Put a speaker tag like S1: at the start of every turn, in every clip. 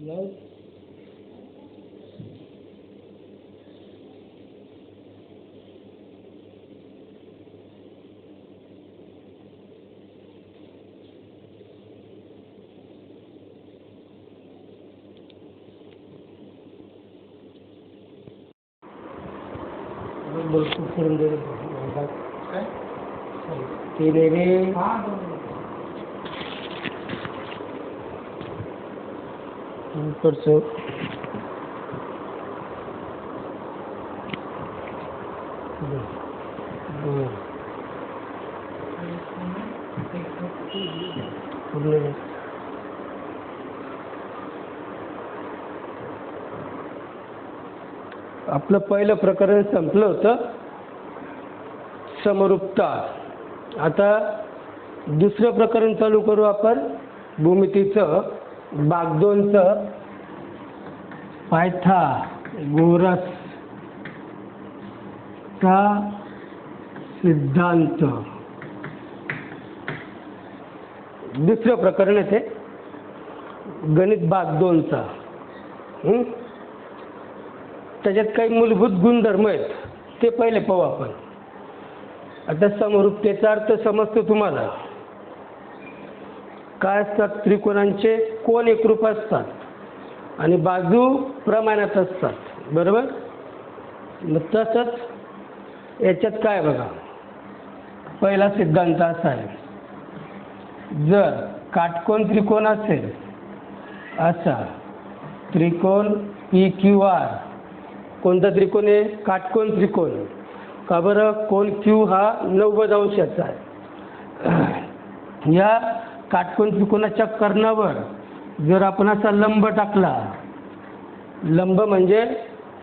S1: Yes. भरपूर करून दे केले रे. इकडचं पूर्ण आपलं पहिलं प्रकरण संपलं होतं समरूपता. आता दुसरं प्रकरण चालू करू आपण भूमितीचं. भाग 2चं पायथागोरस चा सिद्धांत. दुसरं प्रकरण आहे ते गणित भाग 2चा. त्याच्यात काही मूलभूत गुणधर्म आहेत ते पहिले पाहू आपण. आता समरूपतेचा अर्थ समजतो तुम्हाला. काय असतात? त्रिकोणांचे कोन एकरूप असतात आणि बाजू प्रमाणात असतात, बरोबर. मग तसंच याच्यात काय बघा, पहिला सिद्धांत असा आहे, जर काटकोन त्रिकोण असेल असा त्रिकोण PQR. कोणता त्रिकोण आहे? काटकोन त्रिकोण. का बरं? कोन Q हा 90 अंशाचा आहे. या काटकोन त्रिकोणाच्या कर्णावर जर आपण असा लंब टाकला, लंब म्हणजे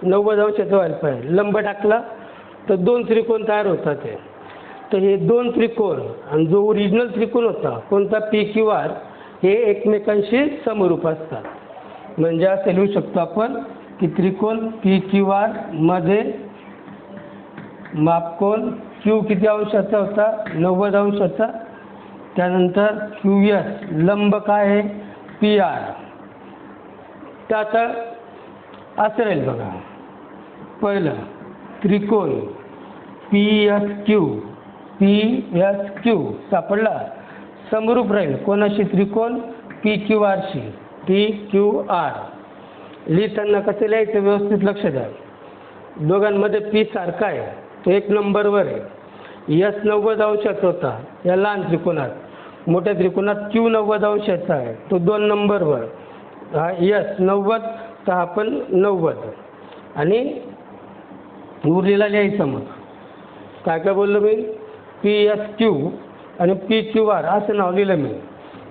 S1: 90 अंशाचा व्हायला पाहिजे, लंब टाकला तर 2 त्रिकोण तयार होतात. तर हे 2 त्रिकोण आणि जो ओरिजिनल त्रिकोण होता कोणता PQR हे एकमेकांशी समरूप असतात. म्हणजे असं लिहू शकतो आपण की त्रिकोण PQR मध्ये मापकोन Q किती अंशाचा होता? 90 अंशाचा. त्यानंतर QS लंब काय आहे? PR. तर आता असं राहील बघा, पहिलं त्रिकोण PSQ सापडला, समरूप राहील कोणाशी? त्रिकोण PQRशी. PQR लिहिताना कसं लिहायचं व्यवस्थित लक्ष द्या. दोघांमध्ये P सारखा आहे, तो 1 नंबरवर आहे. S 90 अंशाचा होता या लहान त्रिकोणात. मोठ्या त्रिकोणात Q 90 अंशाचा आहे, तो 2 नंबरवर. हा S 90 तर हा पण 90. आणि उरलेला लिहायचं मग काय काय बोललो मी? PSQ आणि PQR असं नाव लिहिलं मी.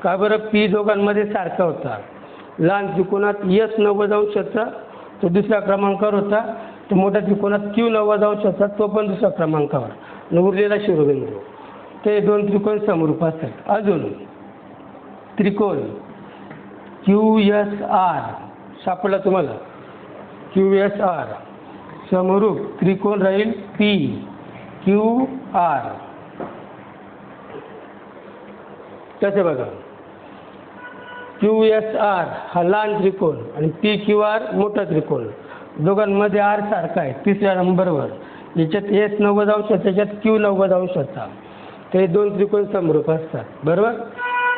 S1: का बरं? P दोघांमध्ये सारखा होता. लहान त्रिकोणात S 90 अंशाचा तो दुसऱ्या क्रमांकावर होता, तर मोठ्या त्रिकोणात Q 90 अंशाचा तो पण दुसऱ्या क्रमांकावर. आणि उरलेला शिरोबिंदू. ते 2 त्रिकोण समरूप असतात. अजून त्रिकोण QSR सापडला तुम्हाला. QSR समरूप त्रिकोण राहील PQR. कसं बघा, QSR हा लहान त्रिकोण आणि PQR मोठा त्रिकोण. दोघांमध्ये R सारखा आहे 3ऱ्या नंबरवर. याच्यात S 90 अंशाचा, त्याच्यात Q 90 अंशाचा. ते 2 त्रिकोण समरूप असतात, बरोबर.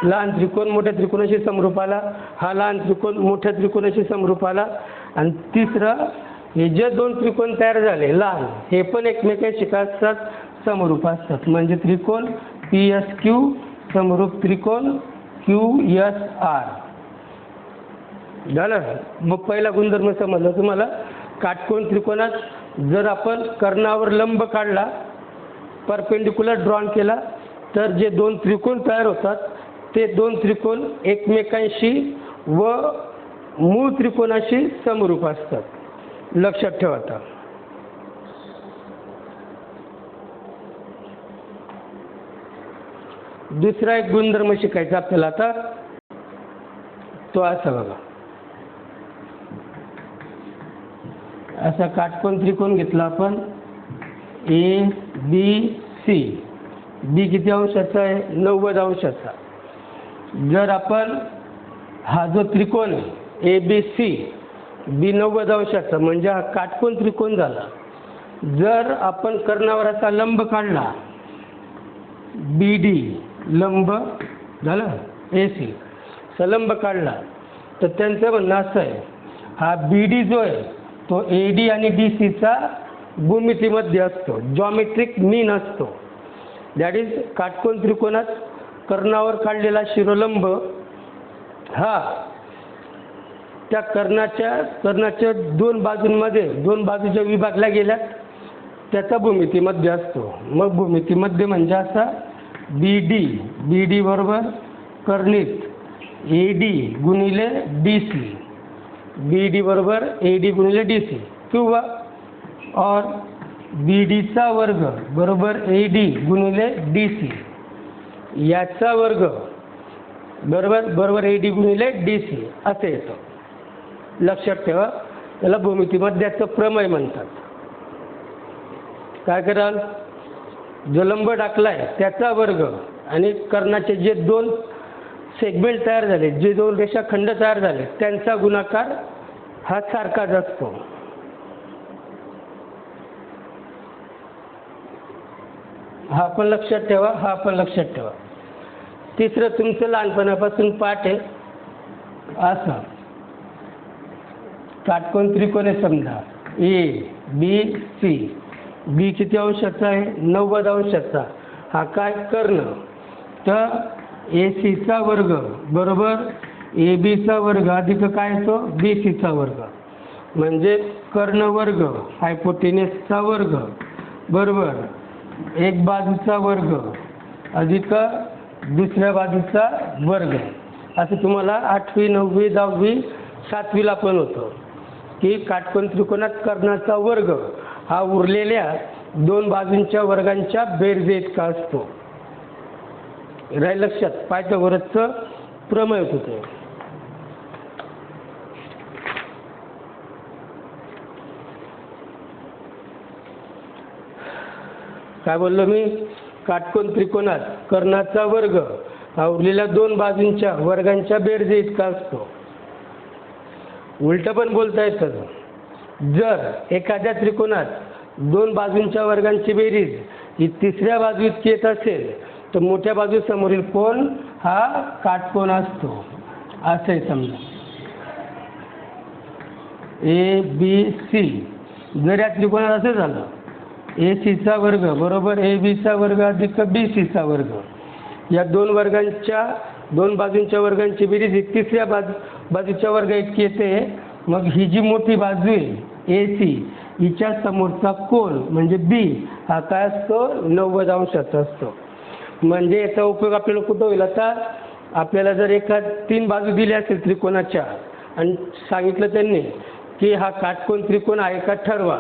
S1: लहान त्रिकोण मोठ्या त्रिकोणाशी समरूप आला, हा लहान त्रिकोण मोठ्या त्रिकोणाशी समरूप आला. आणि तिसरं, हे जे 2 त्रिकोण तयार झाले लहान, हे पण एकमेकांशी असतात, समरूप असतात. म्हणजे त्रिकोण PSQ समरूप त्रिकोण QSR झालं. मग पहिला गुणधर्म समजला तुम्हाला. काटकोन त्रिकोणात जर आपण कर्णावर लंब काढला, परपेंडिक्युलर ड्रॉन केला, तर जे 2 त्रिकोण तयार होतात ते 2 त्रिकोण एकमेकांशी व मूळ त्रिकोणाशी समरूप असतात. लक्षात ठेवा. आता दुसरा एक गुणधर्म शिकायचा आपल्याला. आता तो असा बघा, असा काटकोन त्रिकोण घेतला आपण ABC. B किती अंशाचा आहे? 90 अंशाचा. जर आपण हा जो त्रिकोण आहे ए बी सी बी 90 अंशाचा म्हणजे हा काटकोन त्रिकोण झाला. जर आपण कर्णावर असा लंब काढला बी डी लंब झालं ए सी सलंब काढला तर त्यांचं म्हणणं असं आहे हा बी डी जो आहे तो ए डी आणि डी सीचा भूमितीमध्ये असतो, जॉमेट्रिक मीन असतो. दॅट इज काटकोन त्रिकोणात कर्णावर काढलेला शिरोलंब हा त्या कर्णाच्या दोन बाजूंमध्ये दोन बाजूच्या विभागल्या गेल्या त्याचा भूमितीमध्ये असतो. मग भूमितीमध्ये म्हणजे असा बी डी बरोबर कर्णित ए डी गुणिले डी सी, बी डी बरोबर ए डी गुणिले डी सी किंवा और बी डीचा वर्ग बरोबर ए डी गुणिले डी सी याचा वर्ग बरोबर ए डी गुणिले डी सी असं येतं. लक्षात ठेवा, त्याला भूमितीमध्याचं प्रमेय म्हणतात. काय कराल, जो लंब टाकलाय त्याचा वर्ग आणि कर्णाचे जे दोन सेगमेंट तयार झाले, जे दोन रेषाखंड तयार झाले त्यांचा गुणाकार हा सारखाच असतो. हा पण लक्षात ठेवा. तिसरं तुमचं लहानपणापासून पाठ आहे असं काटकोन त्रिकोण आहे समजा ए बी सी, बी किती अंशाचा आहे 90 अंशाचा, हा काय कर्ण, तर ए सीचा वर्ग बरोबर ए बीचा वर्ग अधिक काय येतो बी सीचा वर्ग म्हणजे कर्ण वर्ग हायपोटेनसचा वर्ग बरोबर एक बाजूचा वर्ग अधिक दुसऱ्या बाजूचा वर्ग. असं तुम्हाला 8वी 9वी 10वी 7वीला पण होतं की काटकोन त्रिकोणात कर्णाचा वर्ग हा उरलेल्या दोन बाजूंच्या वर्गांच्या बेरजे इतका असतो. राहील लक्षात, पायथागोरसचं प्रमेय होतं. काय बोललो मी, काटकोन त्रिकोणात कर्णाचा वर्ग हा उरलेल्या दोन बाजूंच्या वर्गांच्या बेरजे इतका असतो. उलट पण बोलता येतं, जर एखाद्या त्रिकोणात दोन बाजूंच्या वर्गांची बेरीज ही तिसऱ्या बाजू इतकी येत असेल तर मोठ्या बाजू समोरील कोन हा काटकोन असतो. असं आहे समजा ए बी सी, जर या त्रिकोणात असं झालं ए सीचा वर्ग बरोबर ए बीचा वर्ग अधिक बी सीचा वर्ग, या दोन बाजूंच्या वर्गांची बेरीज ही तिसऱ्या बाजूच्या वर्ग इतकी येते. मग ही जी मोठी बाजू आहे ए सी हिच्या समोरचा कोन म्हणजे बी हा काय असतो 90 अंशाचा असतो. म्हणजे याचा उपयोग आपल्याला कुठं होईल, आता आपल्याला जर 3 बाजू दिल्या असेल त्रिकोणाच्या आणि सांगितलं त्यांनी की हा काटकोन त्रिकोण आहे का ठरवा,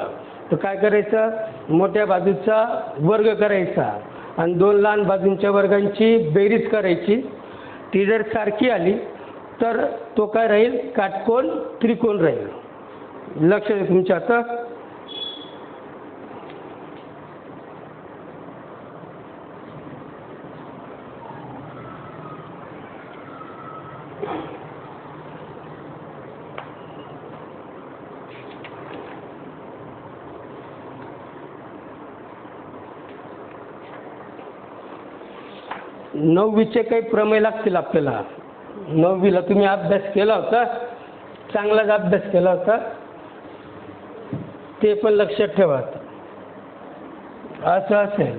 S1: तर काय करायचं, मोठ्या बाजूचा वर्ग करायचा आणि दोन लहान बाजूंच्या वर्गांची बेरीज करायची. ती जर सारखी आली तर तो काय राहील काटकोन त्रिकोण राहील. लक्ष द्या तुमच्या आता. नववीचे काही प्रमेय लागतील आपल्याला. 9वीला तुम्ही अभ्यास केला होता, चांगलाच अभ्यास केला होता, ते पण लक्षात ठेवा. असं असेल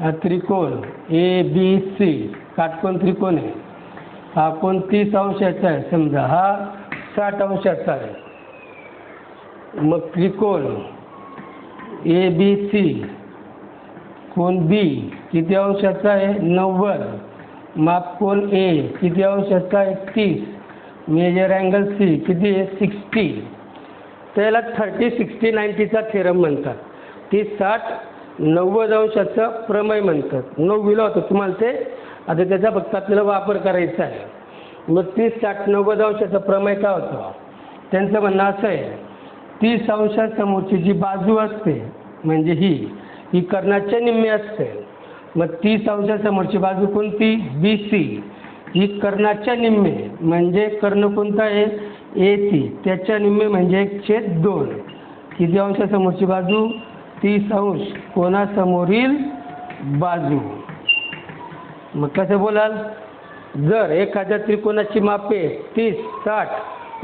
S1: हा त्रिकोण ए बी सी काटकोन त्रिकोण आहे, हा कोन 30 अंशाचा आहे समजा, हा 60 अंशाचा आहे. मग त्रिकोण ए बी सी कोन बी किती अंशाचा आहे 90, माप कोन ए किती अंशाचा आहे 30, मेजर अँगल सी किती आहे 60. त्याला 30-60-90चा थेरम म्हणतात. 30-60-90 अंशाचा प्रमेय म्हणतात. 9वीला होतं तुम्हाला ते, आता त्याचा फक्त आपल्याला वापर करायचा आहे. मग 30-60-90 अंशाचा प्रमेय काय होतं, त्यांचं म्हणणं असं आहे 30 अंशासमोरची जी बाजू असते म्हणजे ही कर्णाच्या निम्मे असते. मग 30 अंशासमोरची बाजू कोणती बी सी, ही कर्णाच्या निम्मे म्हणजे कर्ण कोणता आहे AC, त्याच्या निम्मे म्हणजे 1/2. किती अंशासमोरची बाजू 30 अंश कोणासमोरील बाजू. मग कसं बोलाल, जर एखाद्या त्रिकोणाची मापे 30, 60,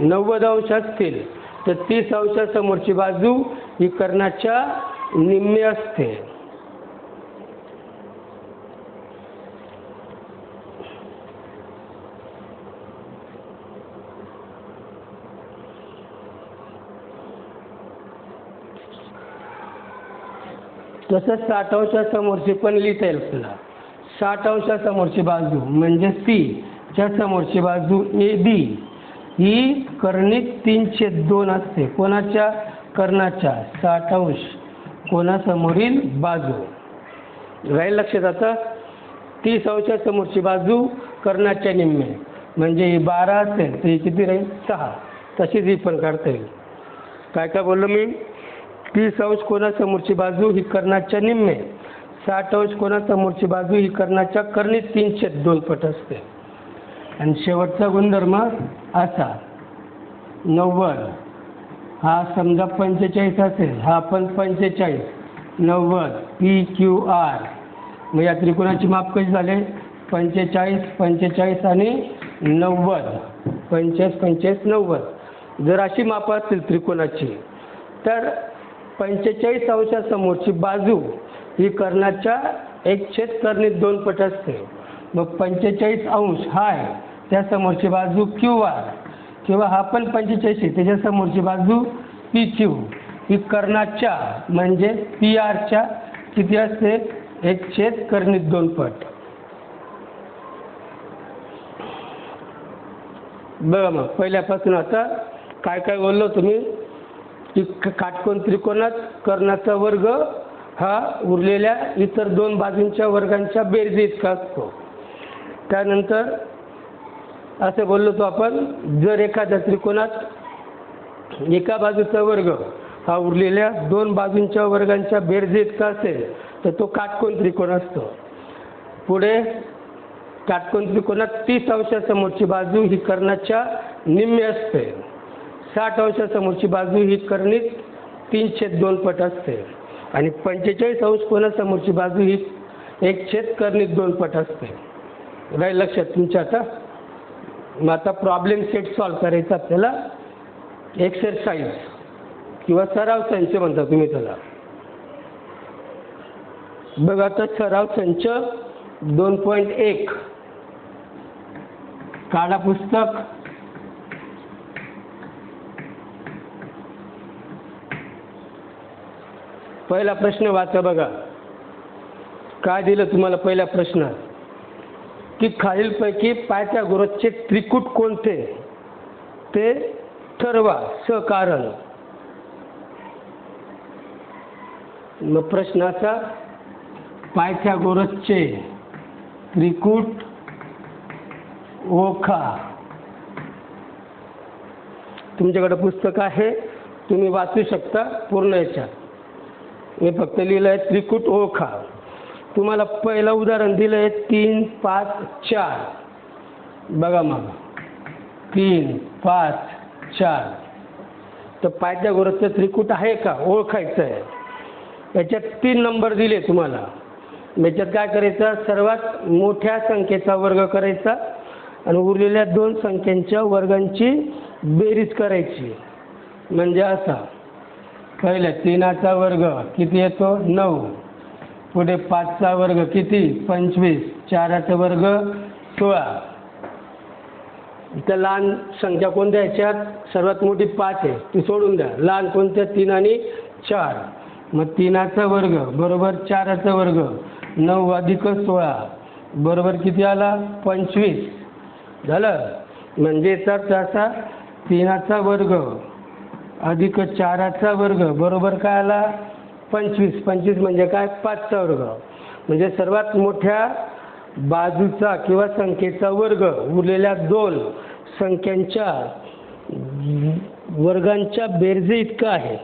S1: 90 अंश असतील तर 30 अंशासमोरची बाजू ही कर्णाच्या निम्मे असते. तसंच 60 अंशासमोरची पण लिहिता येईल आपल्याला. 60 अंशासमोरची बाजू म्हणजे C च्या समोरची बाजू AB ही कर्णिक 3/2 असते. कोणाच्या? कर्णाच्या. 60 अंश कोणासमोरील बाजू. राहील लक्षात. आता 30 अंशासमोरची बाजू कर्णाच्या निम्मे म्हणजे ही 12 असेल तर ही किती राहील 6. तशीच ही पण काढता येईल. काय काय बोललो मी? 30 अंश कोणासमोरची बाजू ही कर्णाच्या निम्मे, 60 अंश कोणासमोरची बाजू ही कर्णाच्या कर्णिक 3/2 पट असते. आणि शेवटचा गुणधर्म असा 90 हा समजा 45 असेल, हा पण 45, 90 PQR. मग या त्रिकोणाची माप कशी झाले 45, 45 आणि 90, 45, 45, 90. जर अशी माप असतील त्रिकोणाची तर 45 अंशासमोरची बाजू ही कर्णाच्या 1/2 पट असते. मग 45 अंश हा आहे त्यासमोरची बाजू QR किंवा हा पण 45 आहे त्याच्यासमोरची बाजू PQ ही कर्णाच्या म्हणजे PRच्या किती असते 1/2 पट. बघा मग पहिल्यापासून आता काय काय बोललो तुम्ही की काटकोन त्रिकोणात कर्णाचा वर्ग हा उरलेल्या इतर 2 बाजूंच्या वर्गांच्या बेरजे इतका असतो. त्यानंतर असे बोललो तो आपण, जर एखाद्या त्रिकोणात एका बाजूचा वर्ग हा उरलेल्या 2 बाजूंच्या वर्गांच्या बेरजे इतका असेल तर तो काटकोन त्रिकोण असतो. पुढे काटकोन त्रिकोणात 30 अंशासमोरची बाजू ही कर्णाच्या निम्मे असते, 60 अंशासमोरची बाजू ही कर्णिक 3/2 पट असते आणि 45 अंश कोणासमोरची बाजू ही 1/2 पट असते. राहील लक्षात तुमच्या. आता प्रॉब्लेम सेट सॉल्व करायचा आपल्याला. एक्सरसाइज किंवा सराव संच म्हणता तुम्ही त्याला. बघा आता सराव संच 2.1 काढा पुस्तक. पहिला प्रश्न वाचा. बघा काय दिलं तुम्हाला पहिल्या प्रश्नात की खालीलपैकी पायथागोरसचे त्रिकूट कोणते ते ठरवा सकारण. मग प्रश्नाचा पायथागोरसचे त्रिकूट ओळखा. तुमच्याकडे पुस्तक आहे तुम्ही वाचू शकता पूर्ण याच्यात. मी फक्त लिहिलं आहे त्रिकूट ओळखा. तुम्हाला पहिलं उदाहरण दिलं आहे 3, 5, 4. बघा मग 3, 5, 4 तर पायथागोरसचं त्रिकूट आहे का ओळखायचं आहे. याच्यात 3 नंबर दिले तुम्हाला. याच्यात काय करायचं सर्वात मोठ्या संख्येचा वर्ग करायचा आणि उरलेल्या 2 संख्यांच्या वर्गांची बेरीज करायची. म्हणजे असा पहिल्या 3चा वर्ग किती येतो 9, पुढे 5चा वर्ग किती 25, 4चा वर्ग 16. इथं लहान संख्या कोणत्या याच्यात सर्वात मोठी 5 आहे ती सोडून द्या. लहान कोणत्या 3 आणि 4. मग 3चा वर्ग बरोबर 4चा वर्ग 9 अधिक 16 बरोबर किती आला 25 झालं. म्हणजे तर असा 3चा वर्ग अधिक 4चा वर्ग बरोबर काय आला 25. 25 म्हणजे काय 5चा वर्ग. म्हणजे सर्वात मोठ्या बाजूचा किंवा संख्येचा वर्ग उरलेल्या 2 संख्यांच्या वर्गांच्या बेरजे इतकं आहे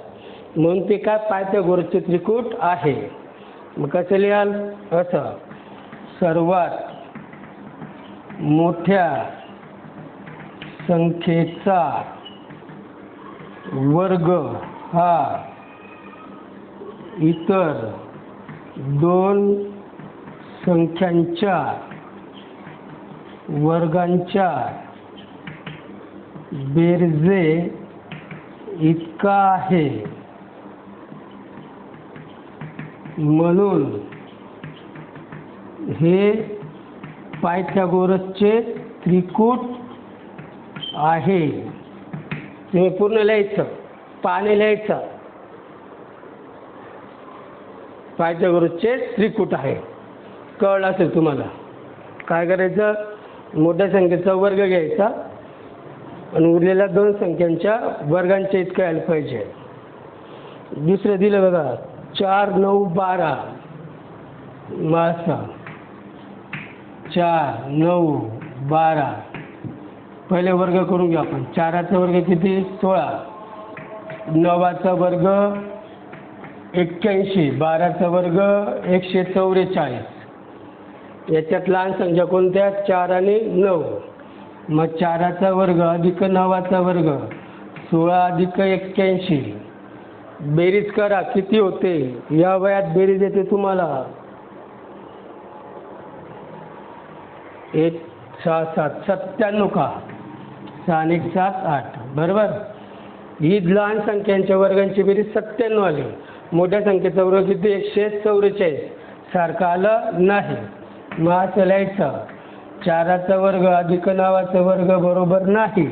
S1: म्हणून ते काय पायथागोरसचे त्रिकूट आहे. मग कसं लिहाल असं सर्वात मोठ्या संख्येचा वर्ग हा इतर दोन संख्यांच्या वर्गांच्या बेरजे इतका आहे, म्हणून हे पायथागोरसचे त्रिकूट आहे. तुम्ही पूर्ण लिहायचं, पाने लिहायचं. पायथागोरसचे त्रिकूट आहे. कळलं असेल तुम्हाला. काय करायचं, मोठ्या संख्येचा वर्ग घ्यायचा आणि उरलेल्या दोन संख्यांच्या वर्गांच्या इतकं यायला पाहिजे. दुसरं दिलं बघा, 4, 9, 12 मासा 4, 9, 12. पहिले वर्ग करून घेऊ आपण. 4चा वर्ग किती? 16. 9चा वर्ग 81. 12चा वर्ग 144. याच्यात लहान संख्या कोणत्या? 4 आणि 9. मग 4चा वर्ग अधिक 9चा वर्ग 16 अधिक 81. बेरीज करा, किती होते? या वयात बेरीज येते तुम्हाला 1, 6, 7, 97 का? 6 आणि 1, 7, 8. बरोबर. ही लहान संख्यांच्या वर्गांची बेरीज 97 आली. मोठ्या संख्येचा वर्ग किती? 144. सारखं आलं नाही. मग असं लिहायचं, 4चा वर्ग अधिक 9चा वर्ग बरोबर नाही.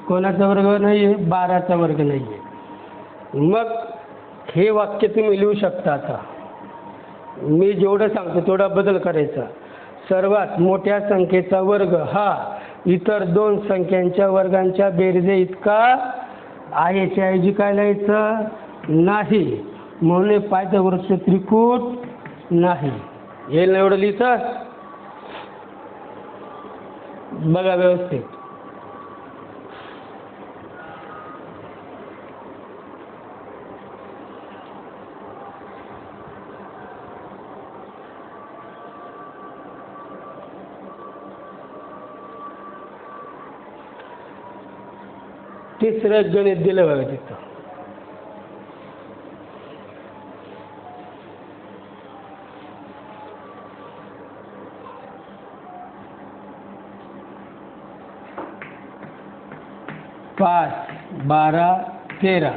S1: कोणाचा वर्ग नाही आहे? 12चा वर्ग नाही आहे. मग हे वाक्य तुम्ही लिहू शकता. आता मी जेवढं सांगतो तेवढा बदल करायचा. सर्वात मोठ्या संख्येचा वर्ग हा इतर दोन संख्यांच्या वर्गांच्या बेरजे इतका आहे. त्याऐवजी काय लिहायचं? नाही. म्हणून पायथागोरसचे त्रिकूट नाही. येईल ना एवढं लिहितं? बघा व्यवस्थित. तिसरं गणित दिलं बघा तिथं. पाच, 12, 13.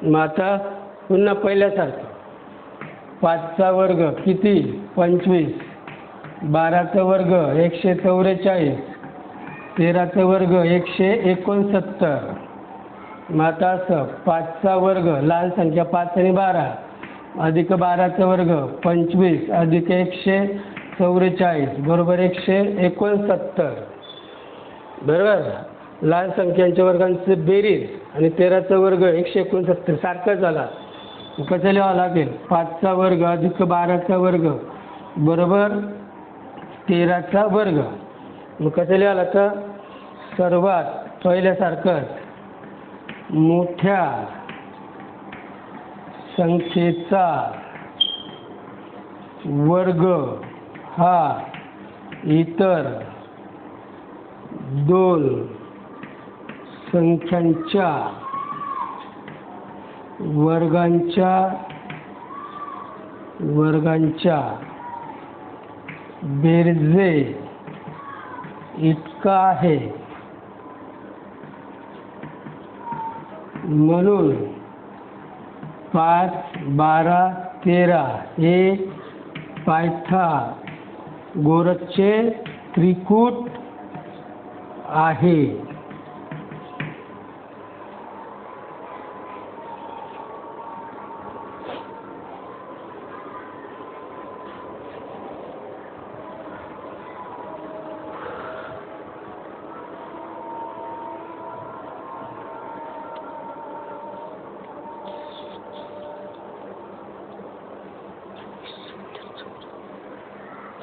S1: मग आता पुन्हा पहिल्यासारखं. 5चा वर्ग किती? 25. 12चा वर्ग 144. 13चा वर्ग 169. मग आता असं 5चा वर्ग लहान संख्या 5 आणि 12 अधिक 12चा वर्ग 25 अधिक 144 बरोबर 169. बरोबर. लहान संख्यांच्या वर्गांचे बेरीज आणि 13चा वर्ग 169 सारखं झाला. कसं लिहावं लागेल? 5चा वर्ग अधिक 12चा वर्ग बरोबर 13चा वर्ग. मग कसं लिहावं लागतं? सर्वात पहिल्यासारखंच मोठ्या संख्येचा वर्ग हा इतर दोन संख्यांच्या वर्गांच्या बेरजे इतका आहे, म्हणून 5, 12, 13 हे पायथागोरसचे त्रिकूट आहे.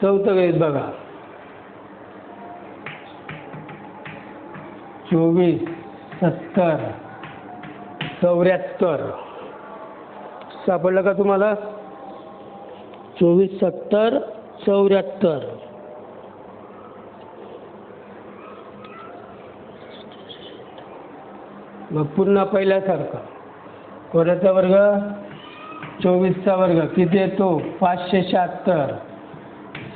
S1: चौथं गणित बघा. 24, 70, 74 सापडलं का तुम्हाला? 24, 70, 74. मग पुन्हा पहिल्यासारखं. कोणाचा वर्ग? 24चा वर्ग किती येतो? 576.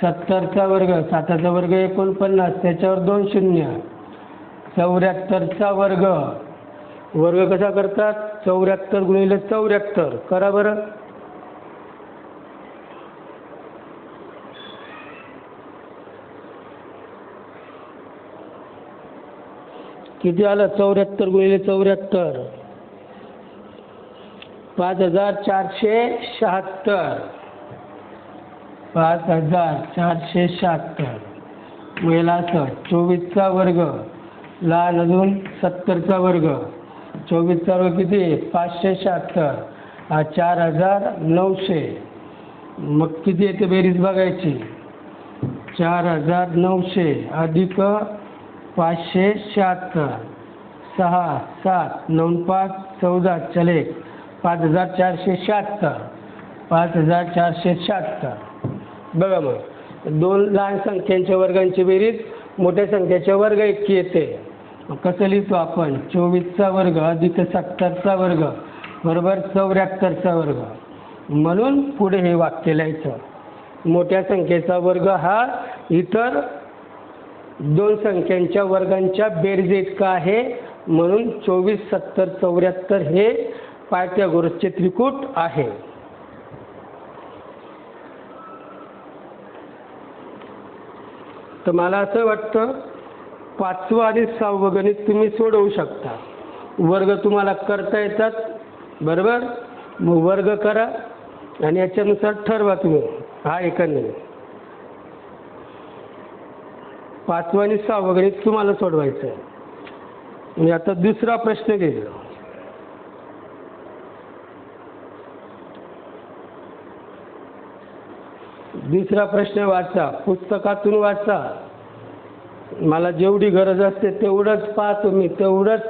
S1: 70चा वर्ग, 7चा वर्ग 49, त्याच्यावर 2 शून्य. 74चा वर्ग. वर्ग कसा करतात? 74 गुणिले 74. करा बरं. किती आलं? 74 गुणिले 74. 5476. 5476. मग याला असं 24चा वर्ग लहान अजून 70चा वर्ग. 24चा वर्ग किती? 576. हा 4900. मग किती येते बेरीज बघायची? 4900 अधिक 576. 6 7 9 5 14 चले 5476. 5476. बघा मग दोन लहान संख्यांच्या वर्गांची बेरीज मोठ्या संख्येच्या वर्ग इतकी येते. कसं लिहितो आपण? 24चा वर्ग अधिक 70चा वर्ग बरोबर 74चा वर्ग. म्हणून पुढे हे वाक्य लिहायचं. मोठ्या संख्येचा वर्ग हा इतर दोन संख्यांच्या वर्गांच्या बेरीज इतका आहे. म्हणून 24 70 74 हे पायथागोरसचे त्रिकूट आहे. तर मला असं वाटतं 5वं आणि 6वं गणित तुम्ही सोडवू शकता. वर्ग तुम्हाला करता येतात बरोबर. मग वर्ग करा आणि याच्यानुसार ठरवा तुम्ही हा एक नाही. 5वं आणि 6वं गणित तुम्हाला सोडवायचं आहे. मी आता दुसरा प्रश्न घेईल. दुसरा प्रश्न वाचा, पुस्तकातून वाचा. मला जेवढी गरज असते तेवढंच पाहतो मी, तेवढंच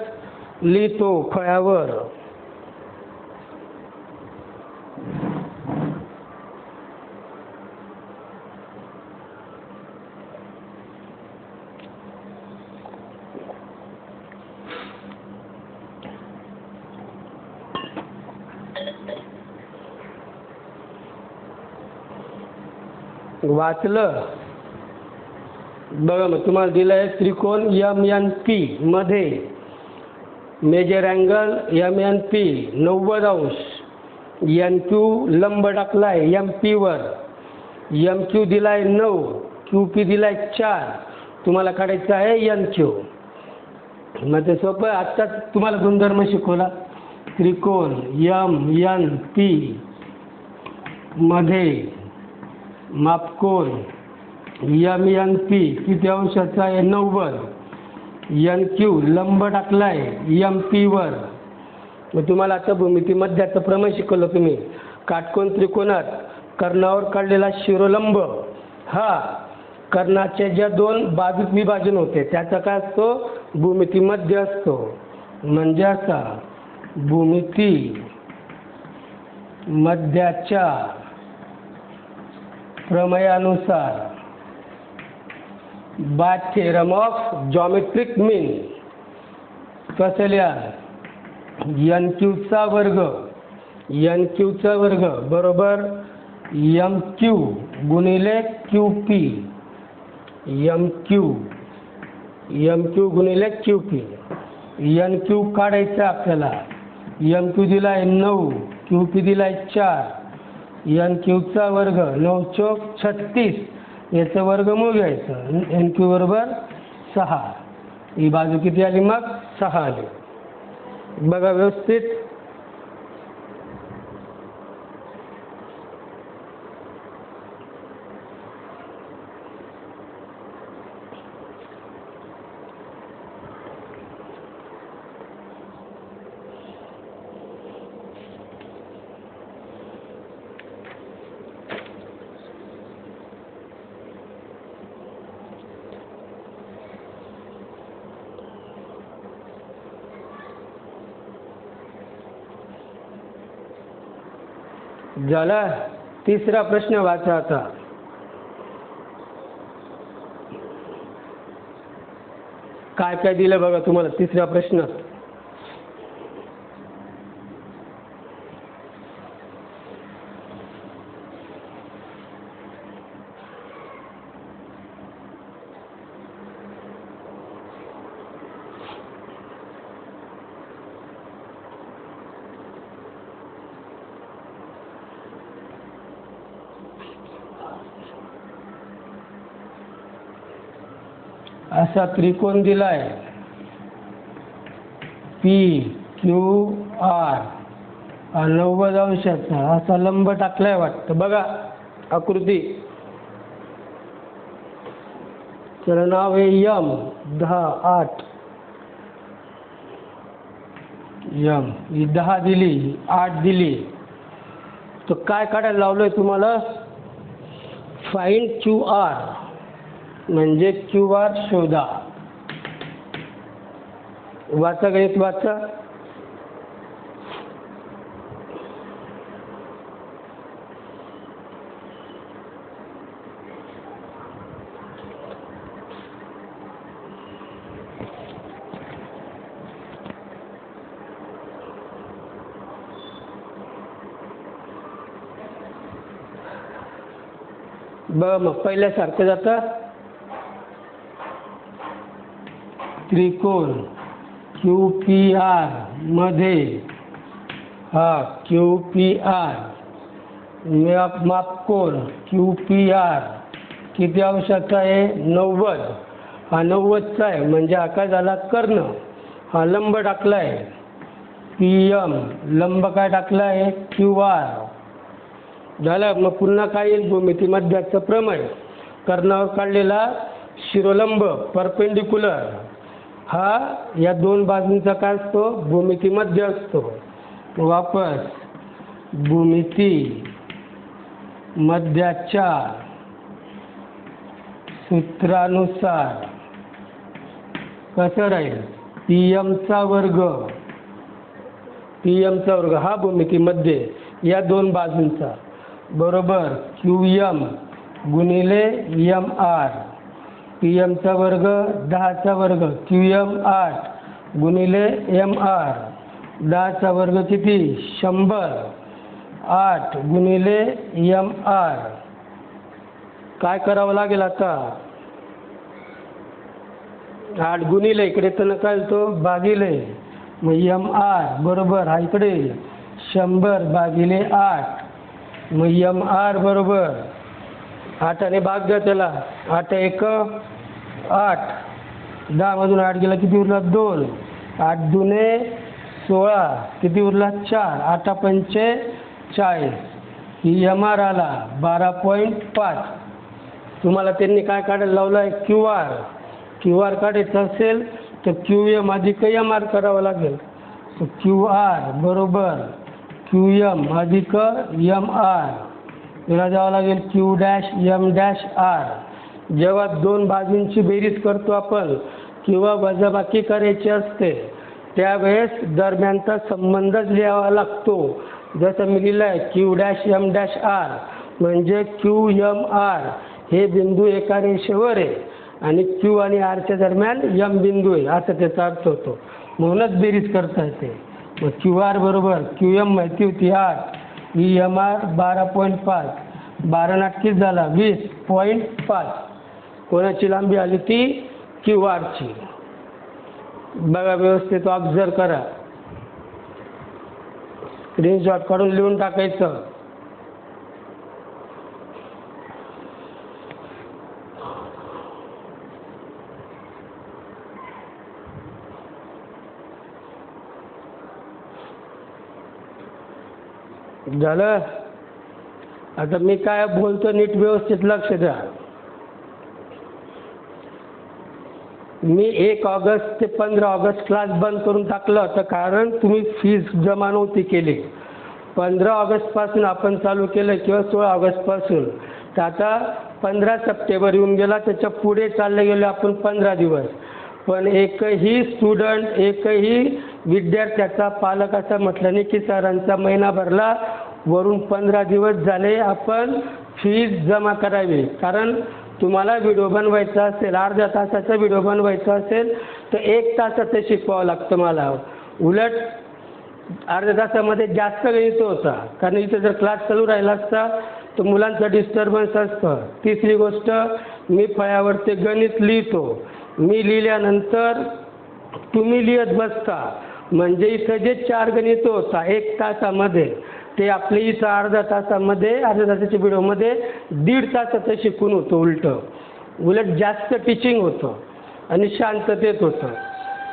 S1: लिहितो फळ्यावर. वाचलं? बघा मग तुम्हाला दिलं आहे त्रिकोण MNP मध्ये मेजर अँगल MNP 90 अंश. NQ लंब टाकला आहे MP वर. MQ दिला आहे 9, QP दिला आहे 4. तुम्हाला काढायचं आहे NQ. मग ते सोपं. आत्ताच तुम्हाला गुणधर्म शिकवला. त्रिकोण MNP मध्ये मापकोन MNP किती अंशाचा आहे? 90. NQ लंब टाकला आहे MP वर. मग तुम्हाला आता भूमिती मध्याचं प्रमेय शिकवलं तुम्ही. काटकोन त्रिकोणात कर्णावर काढलेला शिरोलंब हा कर्णाच्या ज्या दोन बाजूत विभाजन होते त्याचा काय असतो? भूमिती मध्य असतो. म्हणजे असा भूमिती मध्याच्या प्रमेयानुसार बाय थेरम ऑफ जॉमेट्रिक मीन कसं लिहा? NQचा वर्ग बरोबर MQ गुणिले QP. MQ गुणिले QP. NQ काढायचं आपल्याला. MQ दिला आहे 9, QP दिला आहे 4. NQचा वर्ग 9 चौक 36. याचं वर्गमूळ घ्यायचं. NQ बरोबर 6. ही बाजू किती आली? मग 6 आली. बघा व्यवस्थित. झाला. तिसरा प्रश्न वाचा आता. काय काय दिलं बघा तुम्हाला तिसरा प्रश्न. असा त्रिकोण दिलाय पी क्यू आर 90 अंशाचा असा लंब टाकलाय वाटतं. बघा आकृती. त्याला नाव आहे यम 10 8 यम. ही 10 दिली 8 दिली. तर काय काढायला लावलंय तुम्हाला? फाइंड क्यू आर म्हणजे क्यू आर शोधा. वाचा गणित वाचा. मग पहिल्यासारखं जातं. त्रिकोण क्यू पी आर मध्ये हा क्यू पी आर मापकोन क्यू पी आर किती अंशाचा आहे? 90. हा 90चा आहे म्हणजे हा काय झाला? कर्ण. हा लंब टाकलाय पी एम. लंब काय टाकलाय? Q R. झालं. मग पुन्हा काय येईल? भूमिती मध्याचं प्रमेय. कर्णावर काढलेला शिरोलंब परपेंडिक्युलर हा या दोन बाजूंचा काय असतो? भूमिती मध्य असतो. वापस भूमिती मध्याच्या सूत्रानुसार कसं राहील? पी एमचा वर्ग. पी एमचा वर्ग हा भूमिती मध्य या दोन बाजूंचा बरोबर क्यू एम गुणिले एम आर. पी एमचा वर्ग 10चा वर्ग क्यू एम 8 गुणिले एम आर. 10चा वर्ग किती? 100. 8 गुणिले एम आर. काय करावं लागेल आता? 8 गुणिले इकडे तर नका तो भागिले. मग एम आर बरोबर हा इकडे 100 भागिले 8. मग एम आर बरोबर 8ने भाग द्या त्याला. 8 1 8. 10 मधून 8 गेला किती उरला? 2. 8 दुने 16 किती उरला? 4. 8 पंचे 40. ही एम आर आला 12.5. तुम्हाला त्यांनी काय काढायला लावलं आहे? Q R. क्यू आर काढायचं असेल तर क्यू एम अधिक एम आर करावं लागेल. क्यू आर बरोबर क्यू एम अधिक एम आर. याला जावं लागेल Q dash M dash R. जेव्हा दोन बाजूंची बेरीज करतो आपण किंवा वजाबाकी करायची असते त्यावेळेस दरम्यानचा संबंधच लिहावा लागतो. जसं मी लिहिलं आहे Q dash M dash R म्हणजे क्यू एम आर हे बिंदू एका रेषेवर आहे आणि क्यू आणि आरच्या दरम्यान एम बिंदू आहे असं त्याचा अर्थ होतो. म्हणूनच बेरीज करता येते. मग क्यू आर बरोबर क्यू एम माहिती होती 8. ही एम आर 12.5. 12 नाटकीच झाला 20.5. कोणाची लांबी आली ती? क्यू आरची. बघा व्यवस्थित ऑब्झर्व करा. स्क्रीनशॉट काढून लिहून टाकायचं. झालं. आता मी काय बोलतो नीट व्यवस्थित लक्ष द्या. मी 1 ऑगस्ट ते 15 ऑगस्ट क्लास बंद करून टाकलं होतं कारण तुम्ही फीज जमा नव्हती केली. 15 ऑगस्टपासून आपण चालू केलं किंवा 16 ऑगस्टपासून. तर आता 15 सप्टेंबर येऊन गेला. त्याच्या पुढे चालले गेले आपण 15 दिवस. पण एकही स्टुडंट एकही विद्यार्थ्याचा पालकाचा म्हटलं नाही की सरांचा महिना भरला वरून 15 दिवस झाले आपण फीज जमा करावी. कारण तुम्हाला व्हिडिओ बनवायचा असेल अर्ध्या तासाचा व्हिडिओ बनवायचा असेल तर 1 तासाचं शिकवावं लागतं मला. उलट अर्ध्या तासामध्ये जास्त गणित होता, कारण इथं जर क्लास चालू राहिला असता तर मुलांचा डिस्टर्बन्स असतं. तिसरी गोष्ट, मी फळ्यावर ते गणित लिहितो. मी लिहिल्यानंतर तुम्ही लिहत बसता. म्हणजे इथं जे 4 गणित होता 1 तासामध्ये, ते आपले इथं अर्ध्या तासाच्या व्हिडिओमध्ये 1.5 तासाचं शिकून होतं. उलट जास्त टीचिंग होतं आणि शांततेत होतं.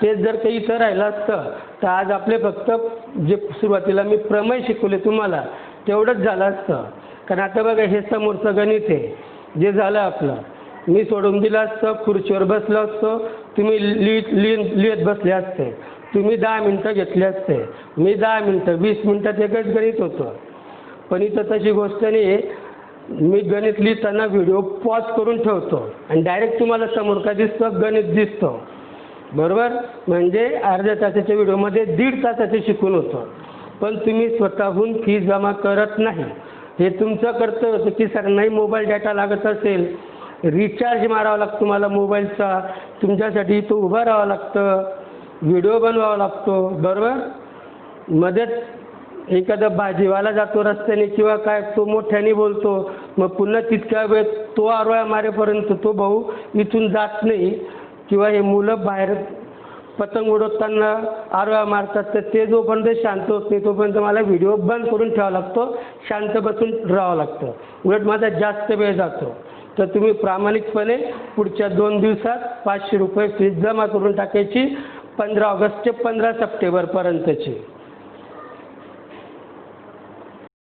S1: तेच जर काही इथं राहिलं असतं तर आज आपले फक्त जे सुरुवातीला मी प्रमेय शिकवले तुम्हाला तेवढंच झालं असतं. कारण आता बघा, हे समोरचं गणित आहे जे झालं आपलं, मी सोडून दिलं असतं, खुर्चीवर बसलो असतो, तुम्ही लिहित बसले असते. तुम्ही 10 मिनटं घेतले असते, मी 10 मिनटं, 20 मिनटात एकच गणित होतं. पण इथं तशी गोष्ट नाही आहे. मी गणित लिहिताना व्हिडिओ पॉज करून ठेवतो आणि डायरेक्ट तुम्हाला समोर काय दिसतं, गणित दिसतं. बरोबर? म्हणजे अर्ध्या तासाच्या व्हिडिओमध्ये 1.5 तासाचे शिकून होतं. पण तुम्ही स्वतःहून फी जमा करत नाही. हे तुमचं कर्तव्य होतं की सरांनाही मोबाईल डाटा लागत असेल, रिचार्ज मारावा लागतो मला मोबाईलचा, तुमच्यासाठी तो उभं राहावं लागतं, व्हिडिओ बनवावा लागतो. बरोबर? मध्येच एखादा भाजीवाला जातो रस्त्याने किंवा काय, तो मोठ्याने बोलतो, मग पुन्हा तितक्या वेळ तो आरोळ्या मारेपर्यंत तो भाऊ इथून जात नाही. किंवा हे मुलं बाहेर पतंग उडवताना आरोळ्या मारतात, तर ते जोपर्यंत शांत होत नाही तोपर्यंत मला व्हिडिओ बंद करून ठेवावा लागतो, शांत बसून राहावं लागतं. उलट माझा जास्त वेळ जातो. तर तुम्ही प्रामाणिकपणे पुढच्या 2 दिवसात 500 रुपये फीस जमा करून टाकायची, 15 ऑगस्ट ते 15 सप्टेंबरपर्यंतची.